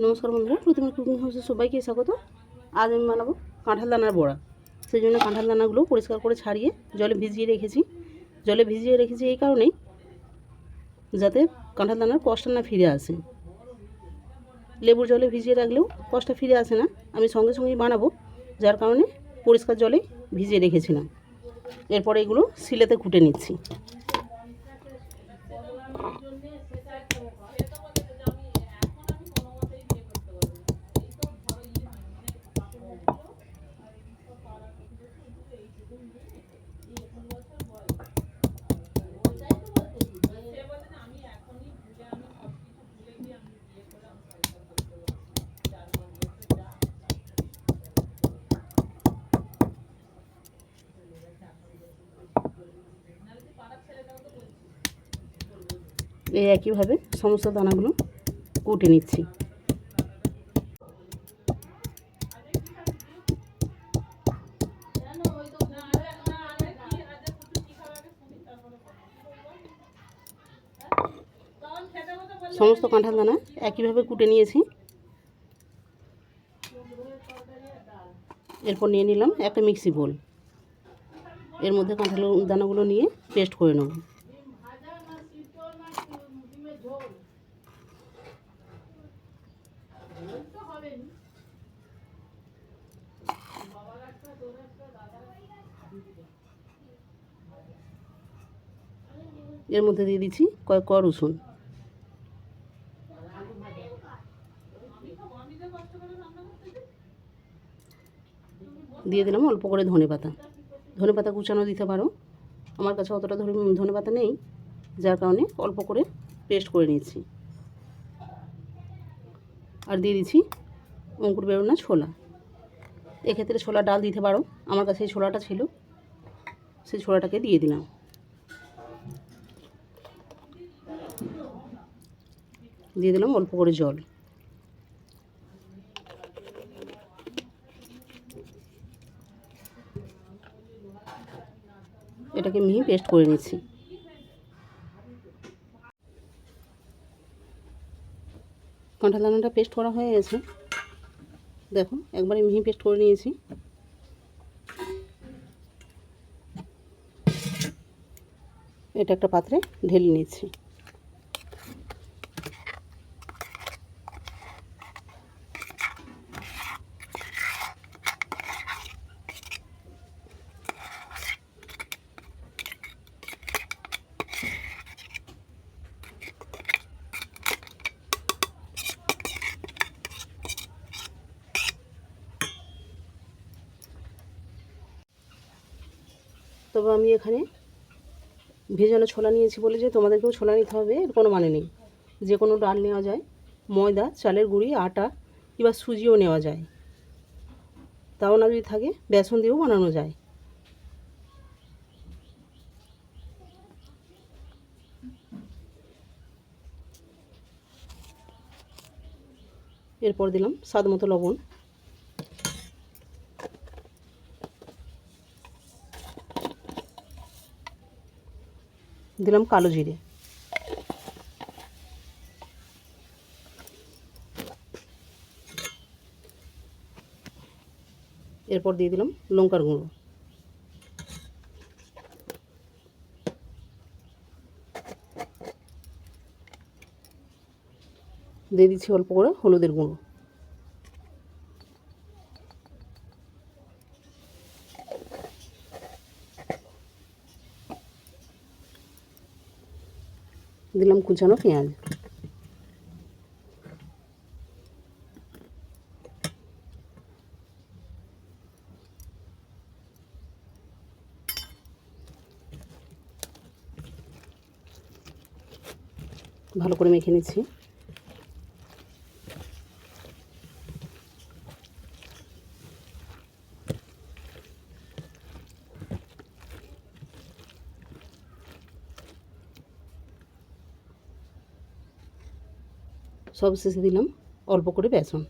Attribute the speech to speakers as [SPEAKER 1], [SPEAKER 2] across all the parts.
[SPEAKER 1] নমস্কার বন্ধুরা, প্রথমে কুকিং হাউসে সবাইকে স্বাগত। আজ আমি বানাবো কাঁঠাল দানার বড়া। সেই জন্য কাঁঠাল দানাগুলো পরিষ্কার করে ছাড়িয়ে জলে ভিজিয়ে রেখেছি এই কারণেই যাতে কাঁঠাল দানার কষটা না ফিরে আসে। লেবুর জলে ভিজিয়ে রাখলেও কষটা ফিরে আসে না। আমি সঙ্গে সঙ্গেই বানাবো, যার কারণে পরিষ্কার জলে ভিজিয়ে রেখেছিলাম। এরপরে এগুলো শিলেতে কুটে নিচ্ছি। এই একইভাবে সমস্ত দানাগুলো কুটে নিচ্ছি। সমস্ত কাঁঠাল দানা একইভাবে কুটে নিয়েছি। এরপর নিয়ে নিলাম একটা মিক্সি বোল। এর মধ্যে কাঁঠাল দানাগুলো নিয়ে পেস্ট করে নেব। এর মধ্যে দিয়ে দিচ্ছি কয়েক কোয়া রসুন। দিয়ে দিলাম অল্প করে ধনে পাতা কুচানো দিতে পারো। আমার কাছে অতটা ধনে পাতা নেই, যার কারণে অল্প করে পেস্ট করে নিচ্ছি। আর দিয়ে দিচ্ছি অঙ্কুর বেরোনা ছোলা। এক্ষেত্রে ছোলা ডাল দিতে পারো, আমার কাছে এই ছোলাটা ছিল, সেই ছোলাটাকে দিয়ে দিলাম। দিয়ে দিলাম অল্প করে জল। এটাকে মিহি পেস্ট করে নিচ্ছি। কাঁঠাল দানাটা পেস্ট করা হয়ে গেছে, দেখো একবারে মিহি পেস্ট করে নিয়েছি। এটা একটা পাত্রে ঢেলে নিচ্ছি। তবে আমি এখানে ভেজানো ছোলা নিয়েছি বলে যে তোমাদেরকেও ছোলা নিতে হবে এর কোনো মানে নেই। যে কোনো ডাল নেওয়া যায়, ময়দা, চালের গুঁড়ি, আটা কিংবা সুজিও নেওয়া যায়। তাও না যদি থাকে বেসন দিয়েও বানানো যায়। এরপর দিলাম স্বাদ মতো লবণ। দিলাম কালো জিরে। এরপর দিয়ে দিলাম লঙ্কার গুঁড়ো। দিয়ে দিচ্ছি অল্প করে হলুদের গুঁড়ো। দিলাম কুচানো পেঁয়াজ। ভালো করে মেখে নিচ্ছি। সব শেষে দিলাম অল্প করে বেসন।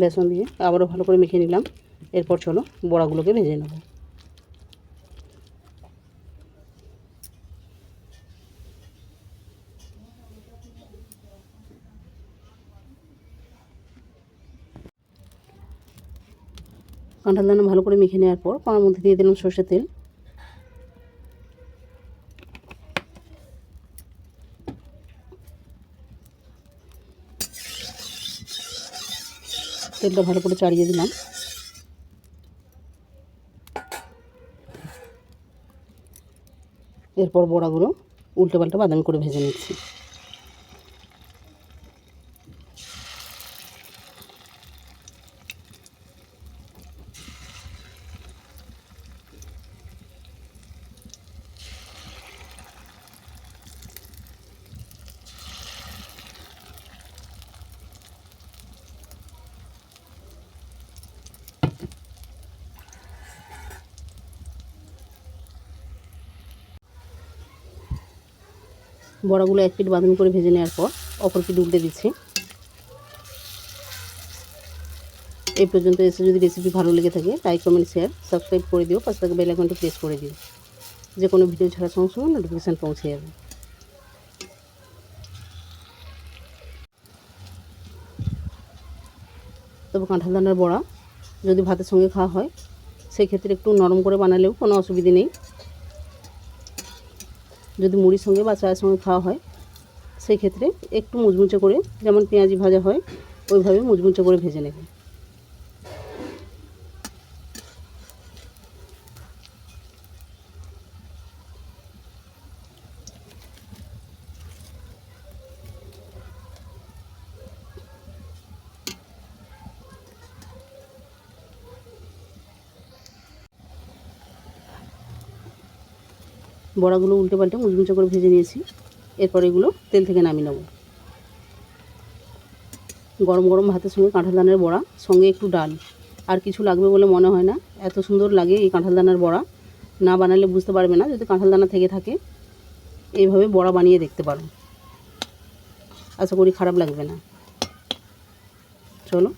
[SPEAKER 1] বেসন দিয়ে আবারও ভালো করে মেখে নিলাম। এরপর চলো বড়াগুলোকে ভেজে নেব। কাঁঠাল দানা ভালো করে মেখে নেওয়ার পর কড়ার মধ্যে দিয়ে দিলাম সর্ষের তেল। তেলটা ভালো করে চাড়িয়ে দিলাম। এরপর বড়াগুলো উল্টে পাল্টে বাদামি করে ভেজে নিচ্ছি। বড়াগুলো এক পিঠ বাদামি করে ভেজে নেওয়ার পর অপর পিঠ উল্টে দিচ্ছি। এই পর্যন্ত এসে যদি রেসিপি ভালো লেগে থাকে লাইক কমেন্ট শেয়ার সাবস্ক্রাইব করে দিও, পাশে থাকা বেল আইকনটি প্রেস করে দিও, যে কোনো ভিডিও ছাড়ার সঙ্গে সঙ্গে নোটিফিকেশান পৌঁছে যাবে। তবে কাঁঠাল দানার বড়া যদি ভাতের সঙ্গে খাওয়া হয় সেই ক্ষেত্রে একটু নরম করে বানালেও কোনো অসুবিধে নেই। যদি মুড়ির সঙ্গে বা চায়ের সঙ্গে খাওয়া হয় সেই ক্ষেত্রে একটু মুচমুচে করে, যেমন পেঁয়াজি ভাজা হয় ওইভাবে মুচমুচে করে ভেজে নেবে। বড়াগুলো উল্টে পাল্টে মুচমুচে করে ভেজে নিয়েছি। এরপর এগুলো তেল থেকে নামিয়ে নেব। গরম গরম ভাতের সঙ্গে কাঁঠাল দানার বড়া, সঙ্গে একটু ডাল, আর কিছু লাগবে বলে মনে হয় না। এত সুন্দর লাগে এই কাঁঠাল দানার বড়া, না বানালে বুঝতে পারবে না। যদি কাঁঠাল দানা থেকে থাকে এইভাবে বড়া বানিয়ে দেখতে পারো, আশা করি খারাপ লাগবে না। চলো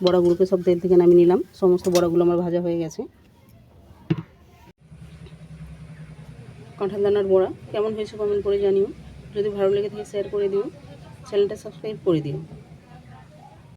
[SPEAKER 1] বড়াগুলোকে সব তেল থেকে নামিয়ে নিলাম। সমস্ত বড়াগুলো আমার ভাজা হয়ে গেছে। কাঁঠাল দানার বড়া কেমন হয়েছে কমেন্ট করে জানিও। যদি ভালো লেগে থাকে শেয়ার করে দিও, চ্যানেলটা সাবস্ক্রাইব করে দিও।